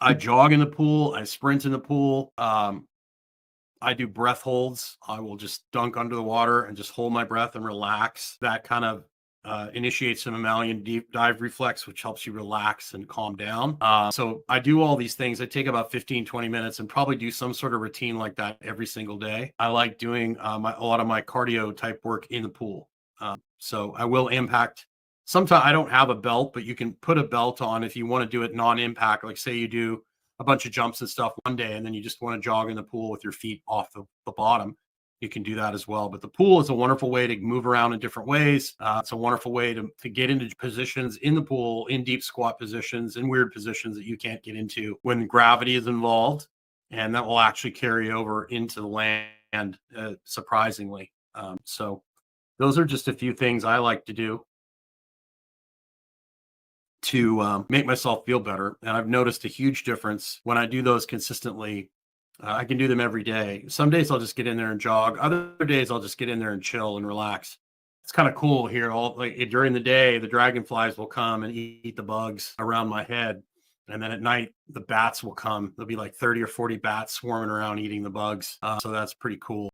I jog in the pool. I sprint in the pool. I do breath holds. I will just dunk under the water and just hold my breath and relax. That kind of initiates an mammalian deep dive reflex, which helps you relax and calm down. So I do all these things. I take about 15, 20 minutes and probably do some sort of routine like that every single day. I like doing a lot of my cardio type work in the pool. So I will impact. Sometimes I don't have a belt, but you can put a belt on if you want to do it non-impact. Like say you do a bunch of jumps and stuff one day, and then you just want to jog in the pool with your feet off the bottom. You can do that as well. But the pool is a wonderful way to move around in different ways. It's a wonderful way to get into positions in the pool, in deep squat positions, in weird positions that you can't get into when gravity is involved. And that will actually carry over into the land, surprisingly. So those are just a few things I like to do to make myself feel better. And I've noticed a huge difference when I do those consistently. I can do them every day. Some days I'll just get in there and jog. Other days I'll just get in there and chill and relax. It's kind of cool here. All like during the day, the dragonflies will come and eat the bugs around my head. And then at night, the bats will come. There'll be like 30 or 40 bats swarming around eating the bugs. So that's pretty cool.